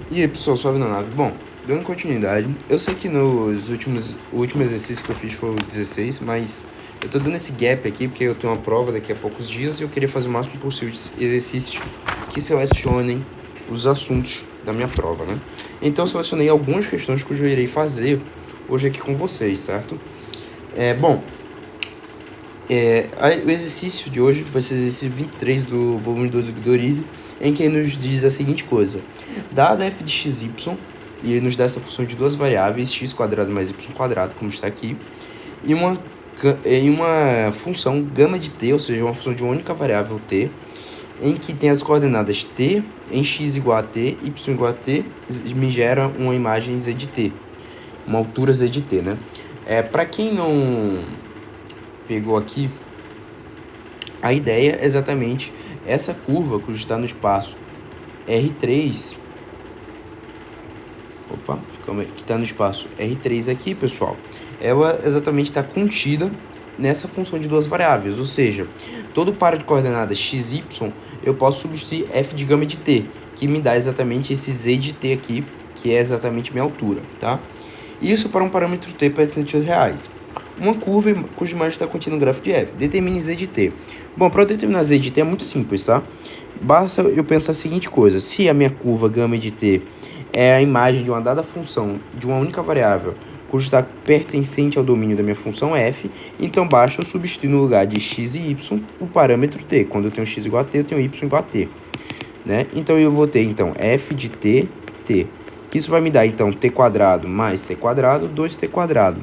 E aí, pessoal, suave na nave. Bom, dando continuidade, eu sei que o último exercício que eu fiz foi o 16, mas eu tô dando esse gap aqui porque eu tenho uma prova daqui a poucos dias e eu queria fazer o máximo possível de exercícios que selecionem os assuntos da minha prova, né? Então, eu selecionei algumas questões que eu irei fazer hoje aqui com vocês, certo? O exercício de hoje vai ser o exercício 23 do volume 2 do Guidorize, em que ele nos diz a seguinte coisa: dada f de xy, e ele nos dá essa função de duas variáveis, x² mais y², como está aqui, e uma função gama de t, ou seja, uma função de uma única variável t, em que tem as coordenadas t em x igual a t, y igual a t, me gera uma imagem z de t, uma altura z de t, né? Para quem não pegou aqui, a ideia é exatamente essa curva que está no espaço R3. Que está no espaço R3 aqui, pessoal. Ela exatamente está contida nessa função de duas variáveis, ou seja, todo par de coordenadas x, y, eu posso substituir f de gama de t, que me dá exatamente esse z de t aqui, que é exatamente minha altura, tá? Isso para um parâmetro t para centímetros reais. Uma curva cuja imagem está contida no gráfico de f. Determine z de t. Bom, para eu determinar z de t é muito simples, tá? Basta eu pensar a seguinte coisa: se a minha curva gama de t é a imagem de uma dada função de uma única variável cujo está pertencente ao domínio da minha função f, então basta eu substituir no lugar de x e y o parâmetro t. Quando eu tenho x igual a t, eu tenho y igual a t, né? Então eu vou ter então f de t, t. Isso vai me dar então t² mais t², 2t².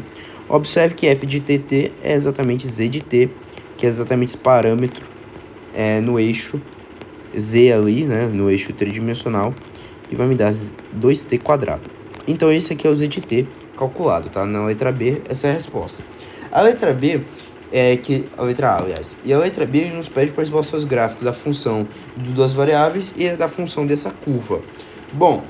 Observe que f de tt é exatamente z de t, que é exatamente esse parâmetro no eixo z ali, né, no eixo tridimensional, e vai me dar 2t². Então esse aqui é o z de t calculado, tá? Na letra B, essa é a resposta. A letra B a letra A, aliás. E a letra B nos pede para esboçar os gráficos da função de duas variáveis e da função dessa curva. Bom,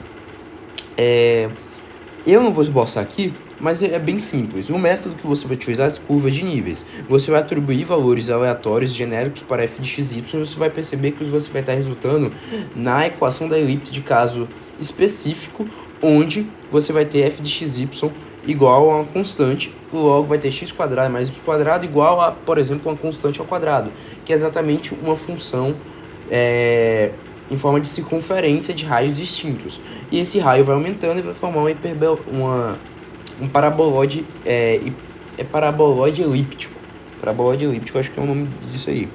eu não vou esboçar aqui, mas é bem simples. O método que você vai utilizar é as curvas de níveis. Você vai atribuir valores aleatórios genéricos para f de xy e você vai perceber que você vai estar resultando na equação da elipse de caso específico, onde você vai ter f de xy igual a uma constante, logo vai ter x² mais y² igual a, por exemplo, uma constante ao quadrado, que é exatamente uma função em forma de circunferência de raios distintos. E esse raio vai aumentando e vai formar um parabolóide, parabolóide elíptico. Parabolóide elíptico, acho que é o nome disso aí.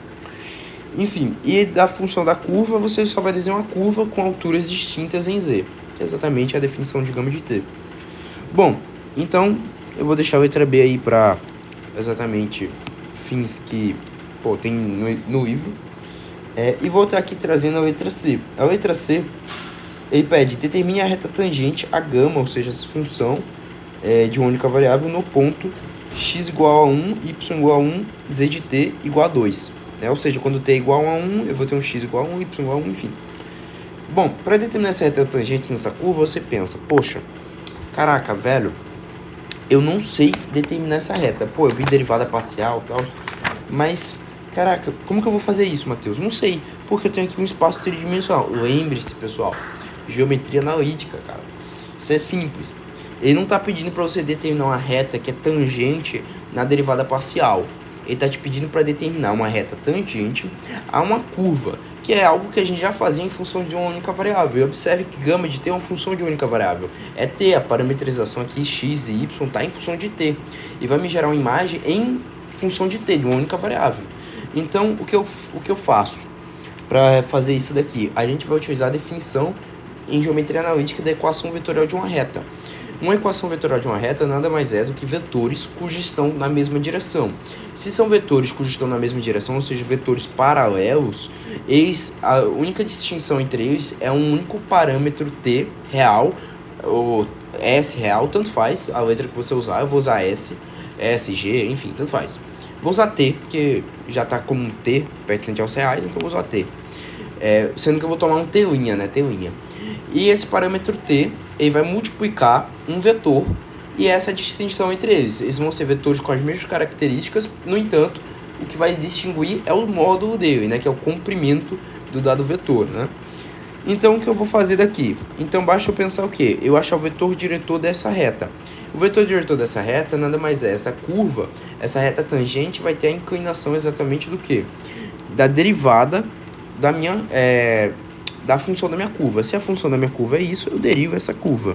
Enfim, e da função da curva, você só vai desenhar uma curva com alturas distintas em z, que é exatamente a definição de gama de t. Bom, então eu vou deixar a letra B aí para exatamente fins que tem no livro. E vou estar aqui trazendo a letra C. A letra C, ele pede: determine a reta tangente a gama, ou seja, essa função de uma única variável no ponto x igual a 1, y igual a 1, z de t igual a 2. Ou seja, quando t é igual a 1, eu vou ter um x igual a 1, y igual a 1, enfim. Bom, para determinar essa reta tangente nessa curva, você pensa: poxa, caraca, velho, eu não sei determinar essa reta. Eu vi derivada parcial e tal, mas, caraca, como que eu vou fazer isso, Matheus? Não sei, porque eu tenho aqui um espaço tridimensional. Lembre-se, pessoal, geometria analítica, cara. Isso é simples. Ele não está pedindo para você determinar uma reta que é tangente na derivada parcial. Ele está te pedindo para determinar uma reta tangente a uma curva, que é algo que a gente já fazia em função de uma única variável. E observe que gama de t é uma função de uma única variável. É t, a parametrização aqui, x e y, está em função de t. E vai me gerar uma imagem em função de t, de uma única variável. Então, o que eu faço para fazer isso daqui? A gente vai utilizar a definição em geometria analítica da equação vetorial de uma reta. Uma equação vetorial de uma reta nada mais é do que vetores cujos estão na mesma direção. Se são vetores cujos estão na mesma direção, ou seja, vetores paralelos, a única distinção entre eles é um único parâmetro t real, ou s real, tanto faz a letra que você usar. Eu vou usar s, g, enfim, tanto faz. Vou usar t, porque já está como um t pertencente aos reais, então eu vou usar t. Sendo que eu vou tomar um t', né, t'. E esse parâmetro t, ele vai multiplicar um vetor, e essa é a distinção entre eles. Eles vão ser vetores com as mesmas características, no entanto, o que vai distinguir é o módulo dele, né, que é o comprimento do dado vetor, né? Então, o que eu vou fazer daqui? Então, basta eu pensar o quê? Eu achar o vetor diretor dessa reta. O vetor diretor dessa reta nada mais é essa curva, essa reta tangente vai ter a inclinação exatamente do quê? Da derivada da minha, da função da minha curva. Se a função da minha curva é isso, eu derivo essa curva.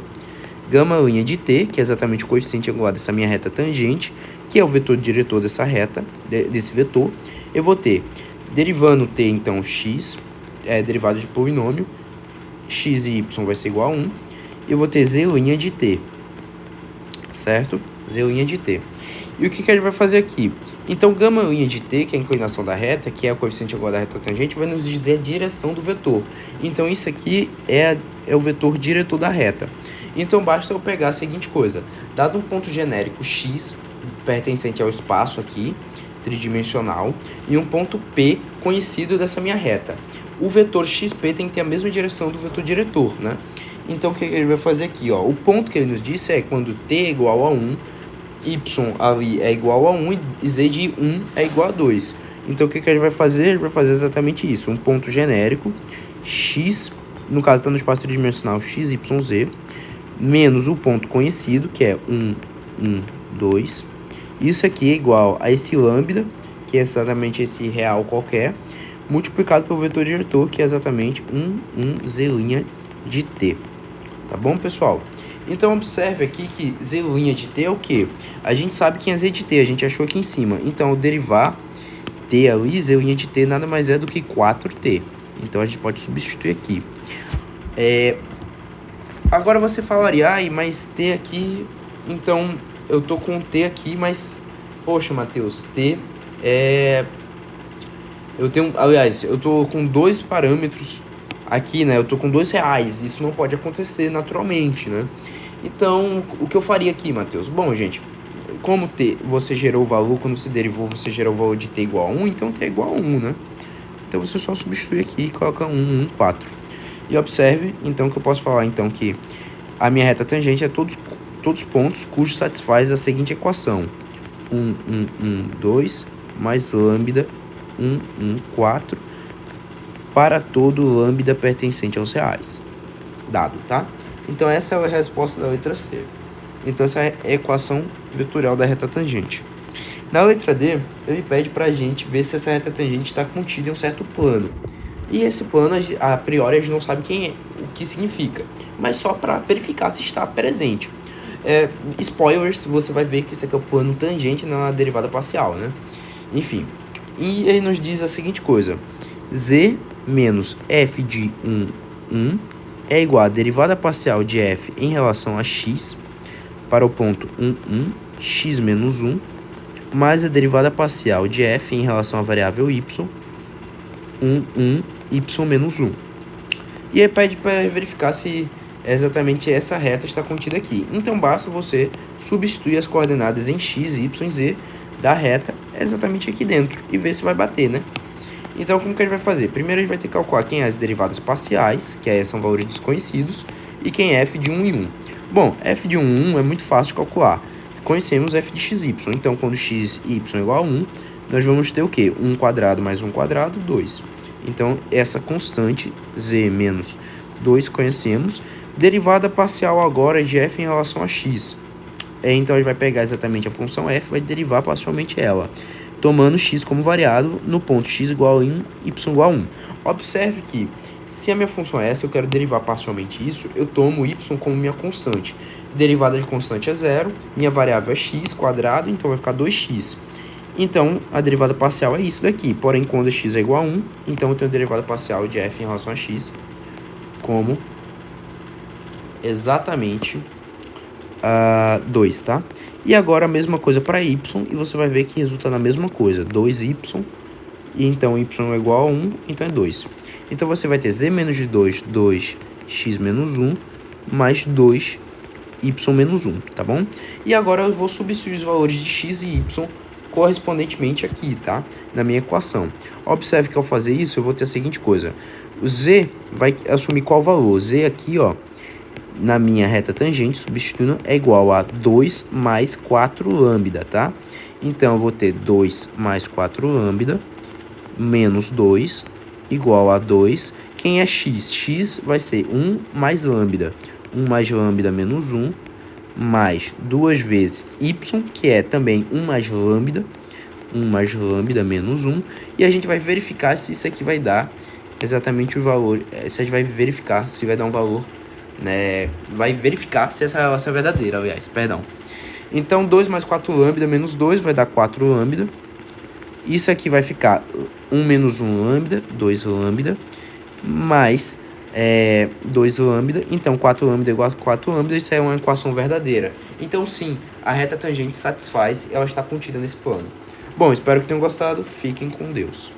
Gama linha de t, que é exatamente o coeficiente angular dessa minha reta tangente, que é o vetor diretor dessa reta, desse vetor. Eu vou ter, derivando t, então, x, derivada de polinômio, x e y vai ser igual a 1. Eu vou ter z' de t, certo? Z' de t. E o que a gente vai fazer aqui? Então, gama' de t, que é a inclinação da reta, que é o coeficiente angular da reta tangente, vai nos dizer a direção do vetor. Então, isso aqui é o vetor diretor da reta. Então, basta eu pegar a seguinte coisa. Dado um ponto genérico x, pertencente ao espaço aqui, tridimensional, e um ponto P conhecido dessa minha reta. O vetor XP tem que ter a mesma direção do vetor diretor, né? Então, o que ele vai fazer aqui, ó? O ponto que ele nos disse é quando t é igual a 1, y ali é igual a 1 e z de 1 é igual a 2. Então, o que ele vai fazer? Ele vai fazer exatamente isso. Um ponto genérico, x, no caso está no espaço tridimensional, x, y, z, menos o ponto conhecido, que é 1, 1, 2. Isso aqui é igual a esse lambda, que é exatamente esse real qualquer, multiplicado pelo vetor diretor, que é exatamente 1 z' de t. Tá bom, pessoal? Então, observe aqui que z' de t é o quê? A gente sabe quem é z de t, a gente achou aqui em cima. Então, ao derivar t ali, z' de t nada mais é do que 4t. Então, a gente pode substituir aqui. Agora você falaria, mas t aqui... Então, eu tô com t aqui, mas... Poxa, Matheus, t é... eu tô com dois parâmetros aqui, né? Eu tô com R$2. Isso não pode acontecer naturalmente, né? Então, o que eu faria aqui, Matheus? Bom, gente, como t, você gerou o valor, quando você derivou, você gerou o valor de t igual a 1, então t é igual a 1, né? Então, você só substitui aqui e coloca 1, 4. E observe, então, que eu posso falar, então, que a minha reta tangente é todos os pontos cujos satisfaz a seguinte equação. 1, 1, 1, 2, mais lambda, 1, 1, 4, para todo lambda pertencente aos reais. Dado, tá? Então, essa é a resposta da letra C. Então, essa é a equação vetorial da reta tangente. Na letra D, ele pede pra gente ver se essa reta tangente está contida em um certo plano. E esse plano, a priori, a gente não sabe o que significa, mas só para verificar se está presente. Spoilers, você vai ver que isso aqui é o plano tangente na derivada parcial, né? Enfim, e ele nos diz a seguinte coisa. Z menos f de 1, 1 é igual a derivada parcial de f em relação a x para o ponto 1, 1, x menos 1, mais a derivada parcial de f em relação à variável y, 1, 1, y menos 1. E aí pede para verificar se exatamente essa reta está contida aqui. Então, basta você substituir as coordenadas em x, y e z da reta exatamente aqui dentro e ver se vai bater, né? Então, como que a gente vai fazer? Primeiro, a gente vai ter que calcular quem é as derivadas parciais, que aí são valores desconhecidos, e quem é f de 1 e 1. Bom, f de 1 e 1 é muito fácil de calcular. Conhecemos f de x, y. Então, quando x e y é igual a 1, nós vamos ter o quê? 1 quadrado mais 1 quadrado, 2. Então, essa constante, z menos 2, conhecemos. Derivada parcial agora de f em relação a x. Então, a gente vai pegar exatamente a função f e vai derivar parcialmente ela, tomando x como variável no ponto x igual a 1, y igual a 1. Observe que, se a minha função é essa, eu quero derivar parcialmente isso, eu tomo y como minha constante. Derivada de constante é 0, minha variável é x quadrado, então vai ficar 2x. Então, a derivada parcial é isso daqui. Porém, quando x é igual a 1, então eu tenho a derivada parcial de f em relação a x como exatamente 2, tá? E agora a mesma coisa para y, e você vai ver que resulta na mesma coisa, 2y, e então y é igual a 1, então é 2. Então você vai ter z menos de 2, 2x menos 1, mais 2y menos 1, tá bom? E agora eu vou substituir os valores de x e y correspondentemente aqui, tá? Na minha equação. Observe que ao fazer isso, eu vou ter a seguinte coisa. O z vai assumir qual valor? Z aqui, ó, na minha reta tangente, substituindo, é igual a 2 mais 4 lambda, tá? Então, eu vou ter 2 mais 4 lambda menos 2 igual a 2, quem é x? X vai ser 1 mais lambda. 1 mais lambda menos 1, mais 2 vezes y, que é também 1 mais lambda. 1 mais lambda menos 1. E a gente vai verificar se isso aqui vai dar exatamente o valor. Se a gente vai verificar se vai dar um valor, né? Vai verificar se essa relação é verdadeira, aliás, perdão. Então, 2 mais 4 lambda menos 2 vai dar 4 lambda. Isso aqui vai ficar 1 menos 1 lambda, 2 lambda, mais 2 lambda. Então, 4 lambda igual a 4 lambda, isso é uma equação verdadeira. Então, sim, a reta tangente satisfaz e ela está contida nesse plano. Bom, espero que tenham gostado. Fiquem com Deus.